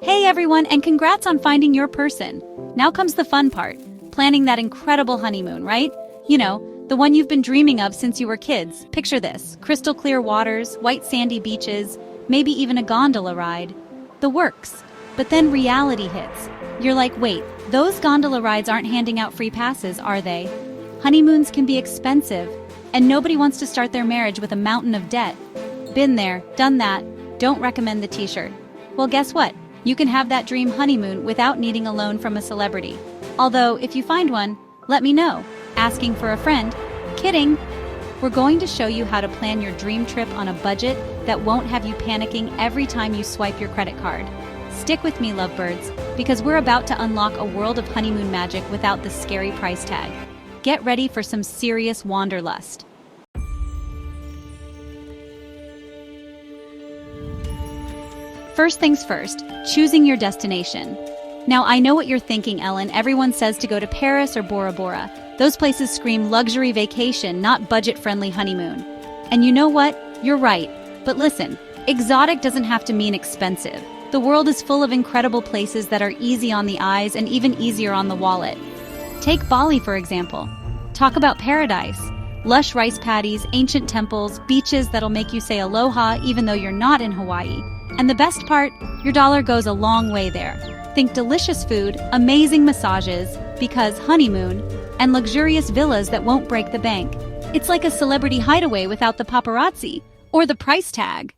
Hey everyone, and congrats on finding your person. Now comes the fun part, planning that incredible honeymoon, right? You know, the one you've been dreaming of since you were kids. Picture this, crystal clear waters, white sandy beaches, maybe even a gondola ride. The works. But then reality hits. You're like, wait, those gondola rides aren't handing out free passes, are they? Honeymoons can be expensive, and nobody wants to start their marriage with a mountain of debt. Been there, done that, don't recommend the t-shirt. Well, guess what? You can have that dream honeymoon without needing a loan from a celebrity. Although, if you find one, let me know. Asking for a friend? Kidding! We're going to show you how to plan your dream trip on a budget that won't have you panicking every time you swipe your credit card. Stick with me, lovebirds, because we're about to unlock a world of honeymoon magic without the scary price tag. Get ready for some serious wanderlust. First things first, choosing your destination. Now, I know what you're thinking, Ellen. Everyone says to go to Paris or Bora Bora. Those places scream luxury vacation, not budget-friendly honeymoon. And you know what? You're right. But listen, exotic doesn't have to mean expensive. The world is full of incredible places that are easy on the eyes and even easier on the wallet. Take Bali, for example. Talk about paradise. Lush rice paddies, ancient temples, beaches that'll make you say aloha even though you're not in Hawaii. And the best part, your dollar goes a long way there. Think delicious food, amazing massages, because honeymoon, and luxurious villas that won't break the bank. It's like a celebrity hideaway without the paparazzi, or the price tag.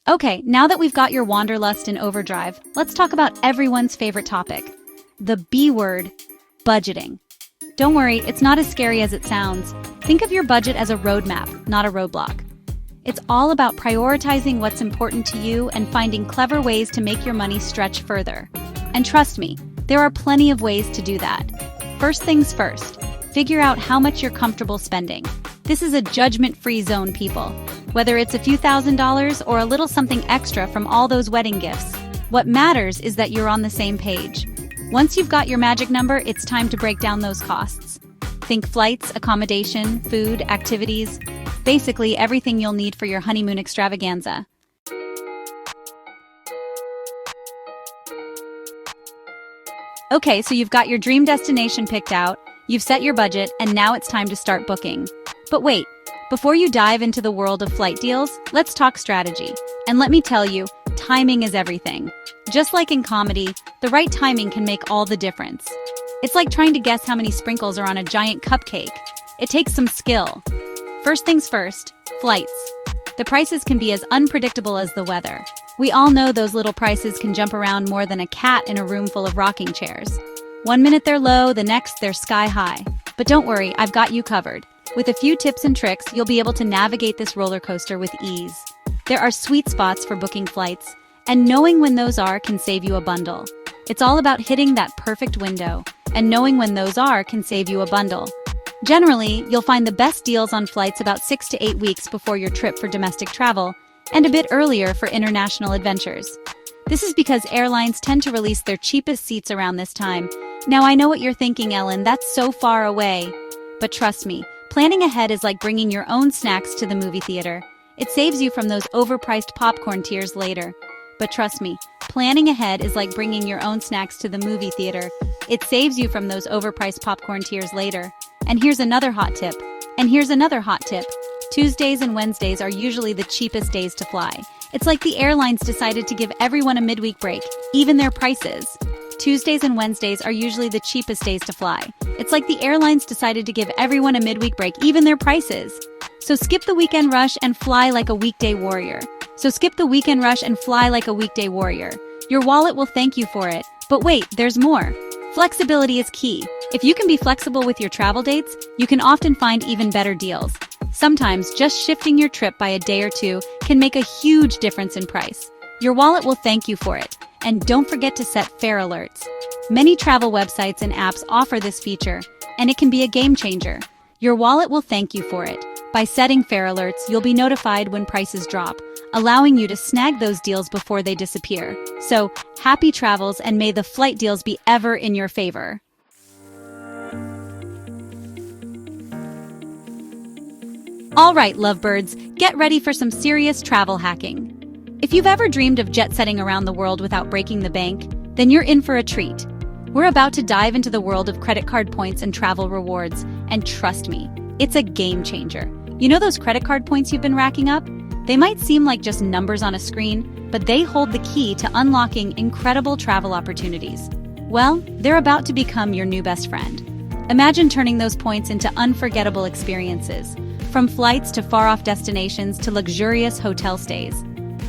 Okay, now that we've got your wanderlust in overdrive, let's talk about everyone's favorite topic. The B word, budgeting. Don't worry, it's not as scary as it sounds. Think of your budget as a roadmap, not a roadblock. It's all about prioritizing what's important to you and finding clever ways to make your money stretch further. And trust me, there are plenty of ways to do that. First things first, figure out how much you're comfortable spending. This is a judgment-free zone, people. Whether it's a few $1,000s or a little something extra from all those wedding gifts, what matters is that you're on the same page. Once you've got your magic number, it's time to break down those costs. Think flights, accommodation, food, activities, basically everything you'll need for your honeymoon extravaganza. Okay, so you've got your dream destination picked out, you've set your budget, and now it's time to start booking. But wait, before you dive into the world of flight deals, let's talk strategy. And let me tell you, timing is everything. Just like in comedy, the right timing can make all the difference. It's like trying to guess how many sprinkles are on a giant cupcake. It takes some skill. First things first, flights. The prices can be as unpredictable as the weather. We all know those little prices can jump around more than a cat in a room full of rocking chairs. One minute they're low, the next they're sky high. But don't worry, I've got you covered. With a few tips and tricks, you'll be able to navigate this roller coaster with ease. There are sweet spots for booking flights, and knowing when those are can save you a bundle. It's all about hitting that perfect window, and knowing when those are can save you a bundle. Generally, you'll find the best deals on flights about 6 to 8 weeks before your trip for domestic travel, and a bit earlier for international adventures. This is because airlines tend to release their cheapest seats around this time. Now, I know what you're thinking, Ellen, that's so far away. But trust me, planning ahead is like bringing your own snacks to the movie theater. It saves you from those overpriced popcorn tears later. But trust me, planning ahead is like bringing your own snacks to the movie theater. It saves you from those overpriced popcorn tears later. And here's another hot tip. And here's another hot tip. Tuesdays and Wednesdays are usually the cheapest days to fly. It's like the airlines decided to give everyone a midweek break, even their prices. Tuesdays and Wednesdays are usually the cheapest days to fly. It's like the airlines decided to give everyone a midweek break, even their prices. So skip the weekend rush and fly like a weekday warrior. Your wallet will thank you for it. But wait, there's more. Flexibility is key. If you can be flexible with your travel dates, you can often find even better deals. Sometimes just shifting your trip by a day or two can make a huge difference in price. Your wallet will thank you for it. And don't forget to set fare alerts. Many travel websites and apps offer this feature, and it can be a game changer. Your wallet will thank you for it. By setting fare alerts, you'll be notified when prices drop, allowing you to snag those deals before they disappear. So, happy travels, and may the flight deals be ever in your favor. All right, lovebirds, get ready for some serious travel hacking. If you've ever dreamed of jet-setting around the world without breaking the bank, then you're in for a treat. We're about to dive into the world of credit card points and travel rewards, and trust me, it's a game changer. You know those credit card points you've been racking up? They might seem like just numbers on a screen, but they hold the key to unlocking incredible travel opportunities. Well, they're about to become your new best friend. Imagine turning those points into unforgettable experiences, from flights to far-off destinations to luxurious hotel stays.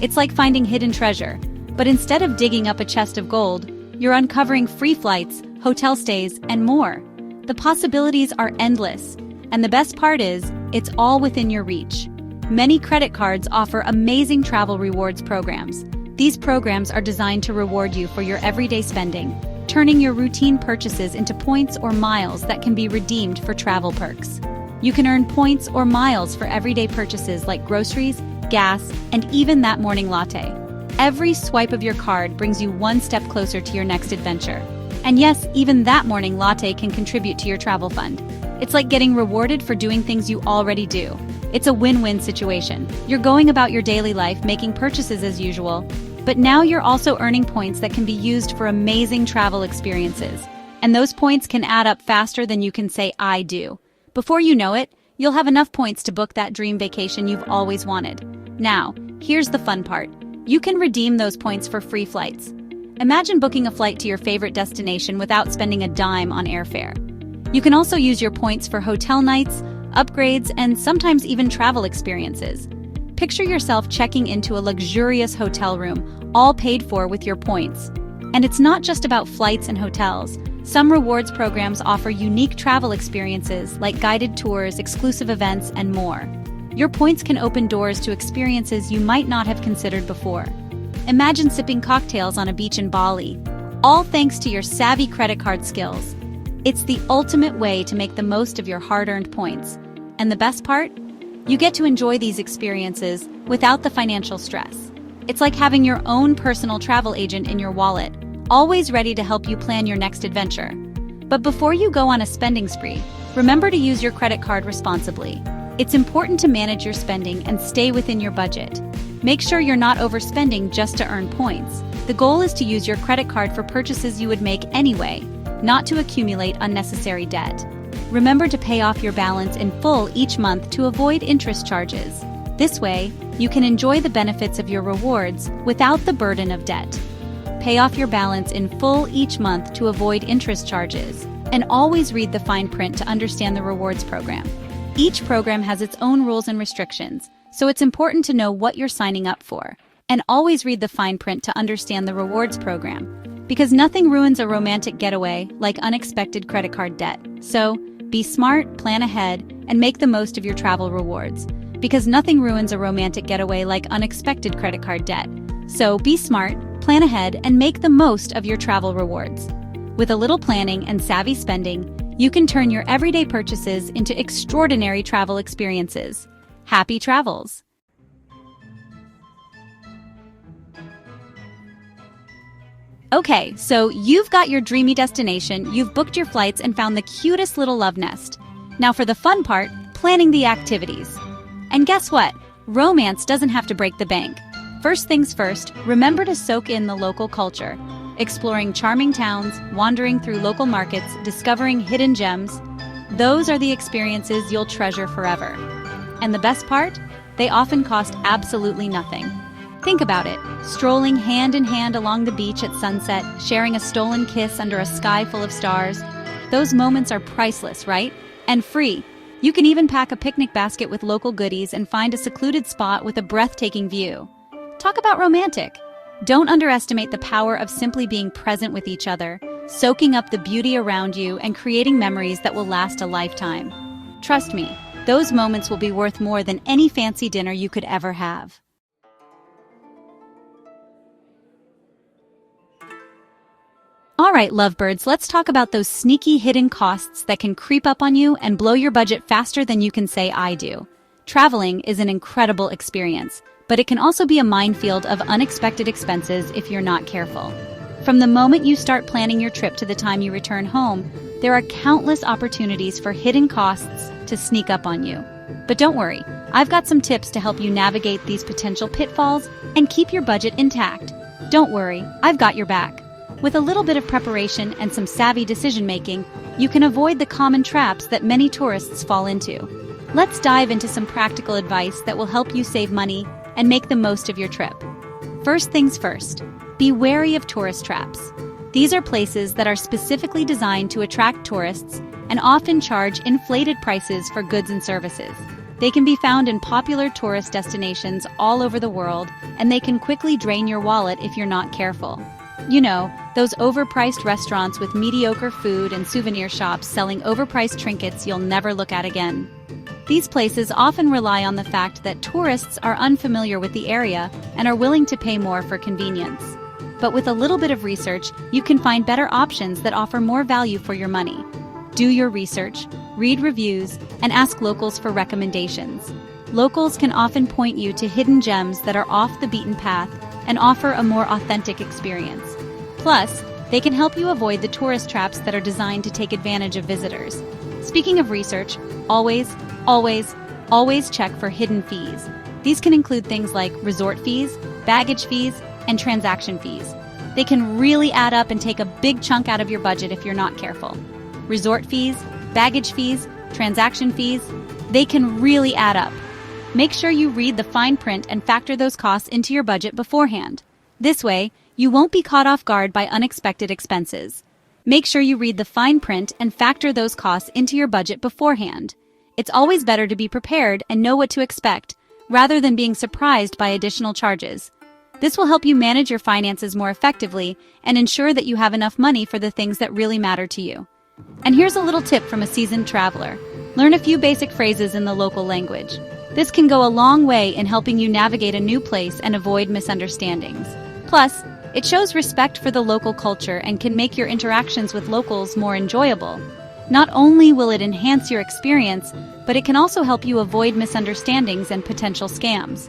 It's like finding hidden treasure, but instead of digging up a chest of gold, you're uncovering free flights, hotel stays, and more. The possibilities are endless, and the best part is, it's all within your reach. Many credit cards offer amazing travel rewards programs. These programs are designed to reward you for your everyday spending, turning your routine purchases into points or miles that can be redeemed for travel perks. You can earn points or miles for everyday purchases like groceries, gas, and even that morning latte. Every swipe of your card brings you one step closer to your next adventure. And yes, even that morning latte can contribute to your travel fund. It's like getting rewarded for doing things you already do. It's a win-win situation. You're going about your daily life making purchases as usual, but now you're also earning points that can be used for amazing travel experiences. And those points can add up faster than you can say "I do." Before you know it, you'll have enough points to book that dream vacation you've always wanted. Now, here's the fun part. You can redeem those points for free flights. Imagine booking a flight to your favorite destination without spending a dime on airfare. You can also use your points for hotel nights, upgrades, and sometimes even travel experiences. Picture yourself checking into a luxurious hotel room, all paid for with your points. And it's not just about flights and hotels. Some rewards programs offer unique travel experiences like guided tours, exclusive events, and more. Your points can open doors to experiences you might not have considered before. Imagine sipping cocktails on a beach in Bali, all thanks to your savvy credit card skills. It's the ultimate way to make the most of your hard-earned points. And the best part? You get to enjoy these experiences without the financial stress. It's like having your own personal travel agent in your wallet, always ready to help you plan your next adventure. But before you go on a spending spree, remember to use your credit card responsibly. It's important to manage your spending and stay within your budget. Make sure you're not overspending just to earn points. The goal is to use your credit card for purchases you would make anyway, not to accumulate unnecessary debt. Remember to pay off your balance in full each month to avoid interest charges. This way, you can enjoy the benefits of your rewards without the burden of debt. Pay off your balance in full each month to avoid interest charges, and always read the fine print to understand the rewards program. Each program has its own rules and restrictions, so it's important to know what you're signing up for. And always read the fine print to understand the rewards program. Because nothing ruins a romantic getaway like unexpected credit card debt. So, be smart, plan ahead, and make the most of your travel rewards. Because nothing ruins a romantic getaway like unexpected credit card debt. So, be smart, plan ahead, and make the most of your travel rewards. With a little planning and savvy spending, you can turn your everyday purchases into extraordinary travel experiences. Happy travels! Okay, so you've got your dreamy destination, you've booked your flights and found the cutest little love nest. Now for the fun part, planning the activities. And guess what? Romance doesn't have to break the bank. First things first, remember to soak in the local culture. Exploring charming towns, wandering through local markets, discovering hidden gems. Those are the experiences you'll treasure forever. And the best part? They often cost absolutely nothing. Think about it, strolling hand in hand along the beach at sunset, sharing a stolen kiss under a sky full of stars. Those moments are priceless, right? And free. You can even pack a picnic basket with local goodies and find a secluded spot with a breathtaking view. Talk about romantic. Don't underestimate the power of simply being present with each other, soaking up the beauty around you and creating memories that will last a lifetime. Trust me, those moments will be worth more than any fancy dinner you could ever have. All right, lovebirds, let's talk about those sneaky hidden costs that can creep up on you and blow your budget faster than you can say "I do." Traveling is an incredible experience, but it can also be a minefield of unexpected expenses if you're not careful. From the moment you start planning your trip to the time you return home, there are countless opportunities for hidden costs to sneak up on you. But don't worry, I've got some tips to help you navigate these potential pitfalls and keep your budget intact. Don't worry, I've got your back. With a little bit of preparation and some savvy decision-making, you can avoid the common traps that many tourists fall into. Let's dive into some practical advice that will help you save money and make the most of your trip. First things first, be wary of tourist traps. These are places that are specifically designed to attract tourists and often charge inflated prices for goods and services. They can be found in popular tourist destinations all over the world, and they can quickly drain your wallet if you're not careful. You know, those overpriced restaurants with mediocre food and souvenir shops selling overpriced trinkets you'll never look at again. These places often rely on the fact that tourists are unfamiliar with the area and are willing to pay more for convenience. But with a little bit of research, you can find better options that offer more value for your money. Do your research, read reviews, and ask locals for recommendations. Locals can often point you to hidden gems that are off the beaten path and offer a more authentic experience. Plus, they can help you avoid the tourist traps that are designed to take advantage of visitors. Speaking of research, always check for hidden fees. These can include things like resort fees, baggage fees, and transaction fees. They can really add up and take a big chunk out of your budget if you're not careful. Resort fees, baggage fees, transaction fees, they can really add up. Make sure you read the fine print and factor those costs into your budget beforehand. This way, you won't be caught off guard by unexpected expenses. Make sure you read the fine print and factor those costs into your budget beforehand. It's always better to be prepared and know what to expect, rather than being surprised by additional charges. This will help you manage your finances more effectively and ensure that you have enough money for the things that really matter to you. And here's a little tip from a seasoned traveler. Learn a few basic phrases in the local language. This can go a long way in helping you navigate a new place and avoid misunderstandings. Plus, it shows respect for the local culture and can make your interactions with locals more enjoyable. Not only will it enhance your experience, but it can also help you avoid misunderstandings and potential scams.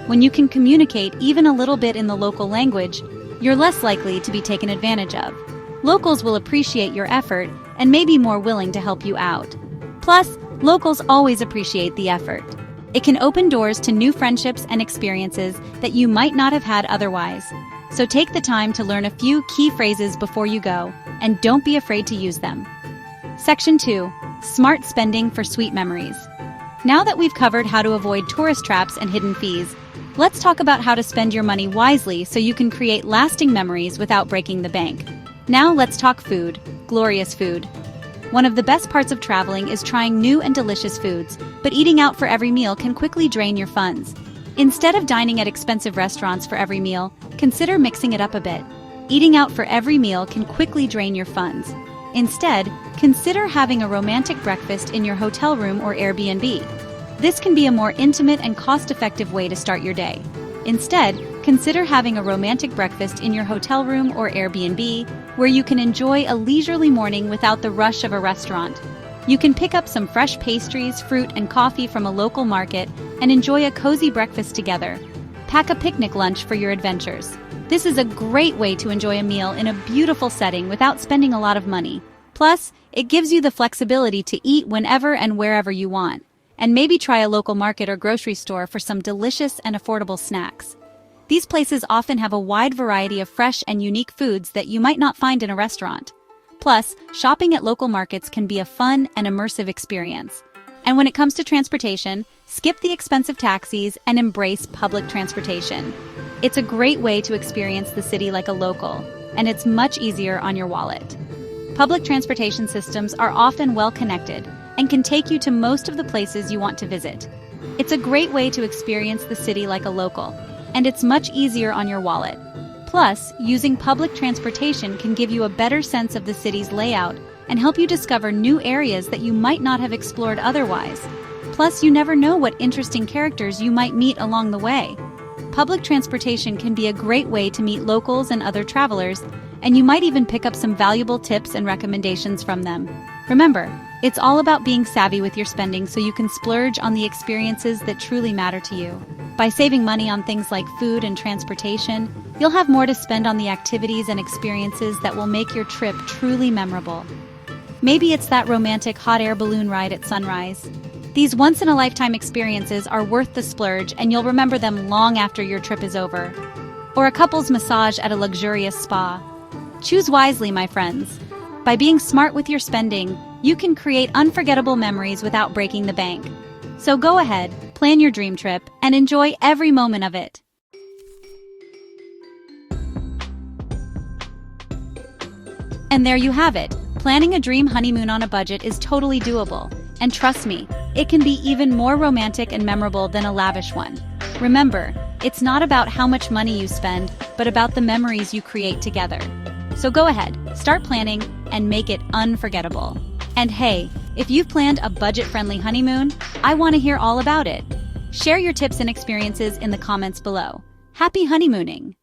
When you can communicate even a little bit in the local language, you're less likely to be taken advantage of. Locals will appreciate your effort and may be more willing to help you out. Plus, locals always appreciate the effort. It can open doors to new friendships and experiences that you might not have had otherwise. So take the time to learn a few key phrases before you go, and don't be afraid to use them. Section 2. Smart spending for sweet memories. Now that we've covered how to avoid tourist traps and hidden fees, let's talk about how to spend your money wisely so you can create lasting memories without breaking the bank. Now let's talk food. Glorious food. One of the best parts of traveling is trying new and delicious foods, but eating out for every meal can quickly drain your funds. Instead of dining at expensive restaurants for every meal, consider mixing it up a bit. Eating out for every meal can quickly drain your funds. Instead, consider having a romantic breakfast in your hotel room or Airbnb. This can be a more intimate and cost-effective way to start your day. Instead, consider having a romantic breakfast in your hotel room or Airbnb, where you can enjoy a leisurely morning without the rush of a restaurant. You can pick up some fresh pastries, fruit, and coffee from a local market and enjoy a cozy breakfast together. Pack a picnic lunch for your adventures. This is a great way to enjoy a meal in a beautiful setting without spending a lot of money. Plus, it gives you the flexibility to eat whenever and wherever you want. And maybe try a local market or grocery store for some delicious and affordable snacks. These places often have a wide variety of fresh and unique foods that you might not find in a restaurant. Plus, shopping at local markets can be a fun and immersive experience. And when it comes to transportation, skip the expensive taxis and embrace public transportation. It's a great way to experience the city like a local, and it's much easier on your wallet. Public transportation systems are often well connected and can take you to most of the places you want to visit. It's a great way to experience the city like a local, and it's much easier on your wallet. Plus, using public transportation can give you a better sense of the city's layout and help you discover new areas that you might not have explored otherwise. Plus, you never know what interesting characters you might meet along the way. Public transportation can be a great way to meet locals and other travelers, and you might even pick up some valuable tips and recommendations from them. Remember, it's all about being savvy with your spending so you can splurge on the experiences that truly matter to you. By saving money on things like food and transportation, you'll have more to spend on the activities and experiences that will make your trip truly memorable. Maybe it's that romantic hot air balloon ride at sunrise. These once-in-a-lifetime experiences are worth the splurge, and you'll remember them long after your trip is over. Or a couple's massage at a luxurious spa. Choose wisely, my friends. By being smart with your spending, you can create unforgettable memories without breaking the bank. So go ahead, plan your dream trip, and enjoy every moment of it. And there you have it. Planning a dream honeymoon on a budget is totally doable. And trust me, it can be even more romantic and memorable than a lavish one. Remember, it's not about how much money you spend, but about the memories you create together. So go ahead, start planning, and make it unforgettable. And hey, if you've planned a budget-friendly honeymoon, I want to hear all about it. Share your tips and experiences in the comments below. Happy honeymooning!